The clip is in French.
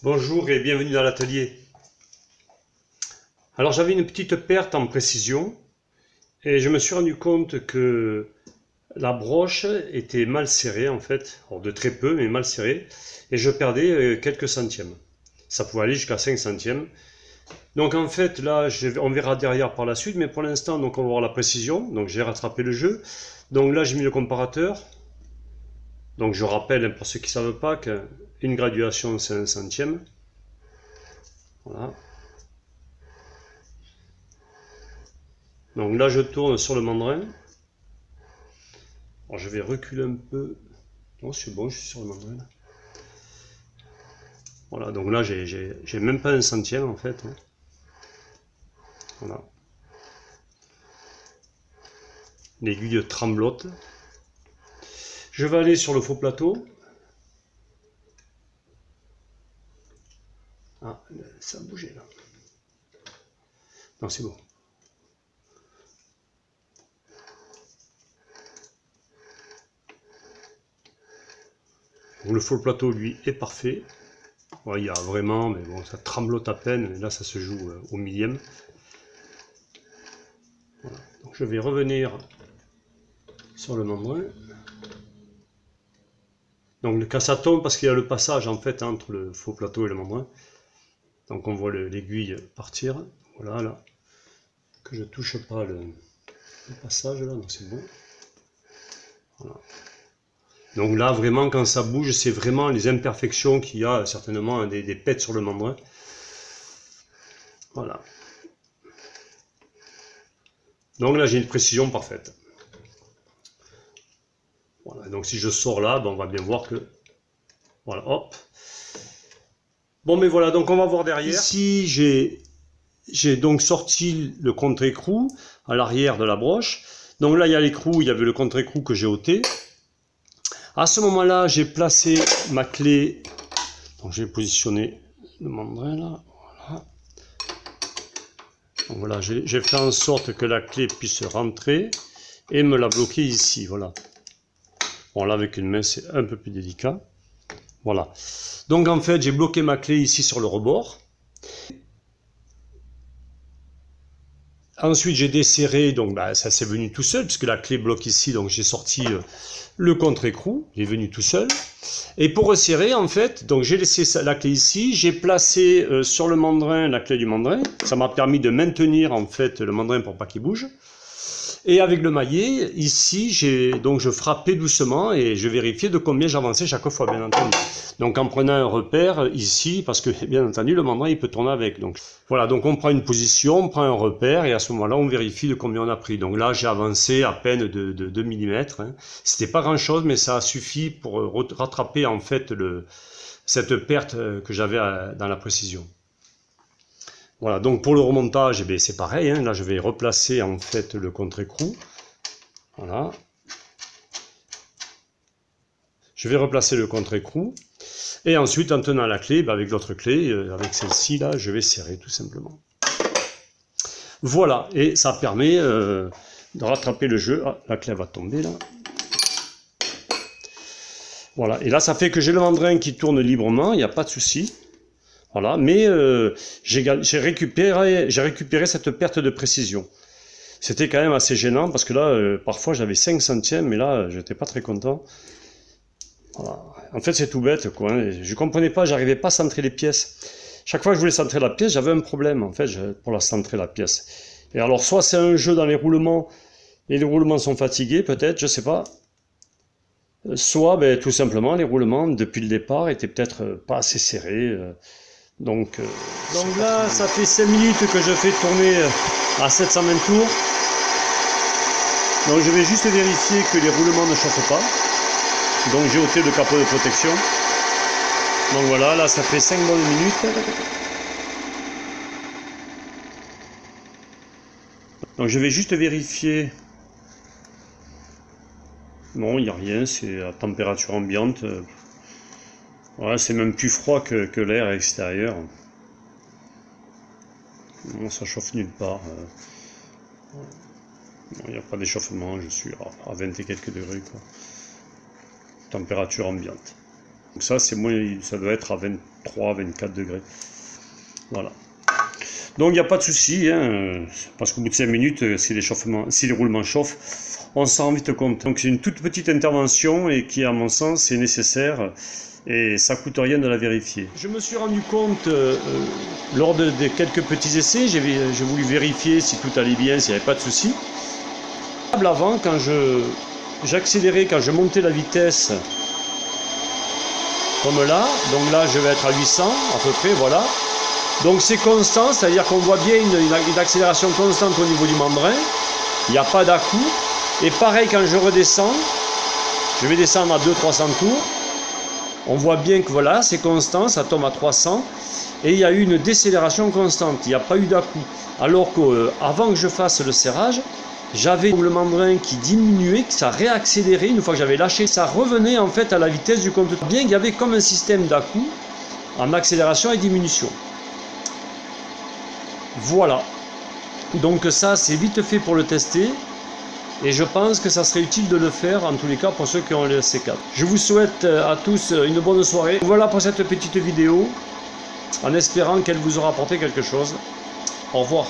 Bonjour et bienvenue dans l'atelier. Alors j'avais une petite perte en précision et je me suis rendu compte que la broche était mal serrée en fait, alors de très peu mais mal serrée, et je perdais quelques centièmes. Ça pouvait aller jusqu'à 5 centièmes. Donc en fait là on verra derrière par la suite, mais pour l'instant donc on va voir la précision. Donc j'ai rattrapé le jeu. Donc là j'ai mis le comparateur. Donc je rappelle pour ceux qui ne savent pas qu'une graduation c'est 1 centième. Voilà. Donc là je tourne sur le mandrin. Alors je vais reculer un peu. Non, c'est bon, je suis sur le mandrin. Voilà, donc là j'ai même pas 1 centième en fait. Voilà. L'aiguille tremblote. Je vais aller sur le faux plateau. Ah, ça a bougé là. Non, c'est bon. Donc, le faux plateau, lui, est parfait. Ouais, il y a vraiment, mais bon, ça tremblote à peine. Et là, ça se joue au millième. Voilà. Donc, je vais revenir sur le mandrin. Donc, le cassaton, parce qu'il y a le passage en fait entre le faux plateau et le mandrin. Donc, on voit l'aiguille partir. Voilà, là. Que je touche pas le passage là, donc c'est bon. Voilà. Donc là, vraiment, quand ça bouge, c'est vraiment les imperfections qu'il y a, certainement des pets sur le mandrin. Voilà. Donc là, j'ai une précision parfaite. Voilà. Donc si je sors là, ben, on va bien voir que... Voilà, hop. Bon, mais voilà, donc on va voir derrière. Ici, j'ai donc sorti le contre-écrou à l'arrière de la broche. Donc là, il y a l'écrou, il y avait le contre-écrou que j'ai ôté. À ce moment-là, j'ai placé ma clé. Donc j'ai positionné le mandrin là. Voilà. Donc voilà, j'ai fait en sorte que la clé puisse rentrer et me la bloquer ici. Voilà. Bon là avec une main c'est un peu plus délicat. Voilà. Donc en fait j'ai bloqué ma clé ici sur le rebord. Ensuite j'ai desserré, donc bah, ça s'est venu tout seul puisque la clé bloque ici, donc j'ai sorti le contre-écrou, il est venu tout seul. Et pour resserrer en fait, donc j'ai laissé la clé ici, j'ai placé sur le mandrin la clé du mandrin, ça m'a permis de maintenir en fait le mandrin pour pas qu'il bouge. Et avec le maillet, ici, je frappais doucement et je vérifiais de combien j'avançais chaque fois, bien entendu. Donc en prenant un repère ici, parce que bien entendu, le mandrin, il peut tourner avec. Donc voilà, donc on prend une position, on prend un repère et à ce moment-là, on vérifie de combien on a pris. Donc là, j'ai avancé à peine de 2 mm. Hein. C'était pas grand-chose, mais ça a suffi pour rattraper en fait cette perte que j'avais dans la précision. Voilà, donc pour le remontage, eh c'est pareil, hein, là je vais replacer en fait le contre-écrou. Voilà. Je vais replacer le contre-écrou. Et ensuite, en tenant la clé, avec l'autre clé, avec celle-ci, là, je vais serrer tout simplement. Voilà, et ça permet de rattraper le jeu. Ah, la clé va tomber là. Voilà, et là ça fait que j'ai le mandrin qui tourne librement, il n'y a pas de souci. Voilà, mais j'ai récupéré cette perte de précision. C'était quand même assez gênant parce que là, parfois j'avais 5 centièmes, mais là, j'étais pas très content. Voilà. En fait, c'est tout bête, quoi. Hein. Je comprenais pas, j'arrivais pas à centrer les pièces. Chaque fois que je voulais centrer la pièce, j'avais un problème, en fait, pour la centrer la pièce. Et alors, soit c'est un jeu dans les roulements, et les roulements sont fatigués, peut-être, je sais pas. Soit, ben, tout simplement, les roulements, depuis le départ, étaient peut-être pas assez serrés. Donc là, ça fait 5 minutes que je fais tourner à 720 tours. Donc je vais juste vérifier que les roulements ne chauffent pas. Donc j'ai ôté le capot de protection. Donc voilà, là ça fait 5 bonnes minutes. Donc je vais juste vérifier. Non, il n'y a rien, c'est à température ambiante. Voilà, c'est même plus froid que l'air extérieur. Non, ça chauffe nulle part. Il n'y a pas d'échauffement, je suis à 20 et quelques degrés, quoi. Température ambiante. Donc ça, c'est moins, ça doit être à 20, 23, 24 degrés. Voilà. Donc il n'y a pas de souci, hein, parce qu'au bout de 5 minutes, si les roulements chauffent, on s'en rend vite compte. Donc c'est une toute petite intervention et qui, à mon sens, est nécessaire et ça ne coûte rien de la vérifier. Je me suis rendu compte, lors de quelques petits essais, j'ai voulu vérifier si tout allait bien, s'il n'y avait pas de souci. Avant, quand j'accélérais, quand je montais la vitesse, comme là, donc là je vais être à 800 à peu près, voilà. Donc c'est constant, c'est-à-dire qu'on voit bien une accélération constante au niveau du membrin, il n'y a pas d'à-coup. Et pareil quand je redescends, je vais descendre à 200-300 tours, on voit bien que voilà, c'est constant, ça tombe à 300, et il y a eu une décélération constante, il n'y a pas eu d'à-coup. Alors qu'avant que je fasse le serrage, j'avais le membrin qui diminuait, que ça réaccélérait, une fois que j'avais lâché, ça revenait en fait à la vitesse du compteur. Bien qu'il y avait comme un système d'à-coup en accélération et diminution. Voilà, donc ça c'est vite fait pour le tester et je pense que ça serait utile de le faire en tous les cas pour ceux qui ont le C4. Je vous souhaite à tous une bonne soirée. Voilà pour cette petite vidéo en espérant qu'elle vous aura apporté quelque chose. Au revoir.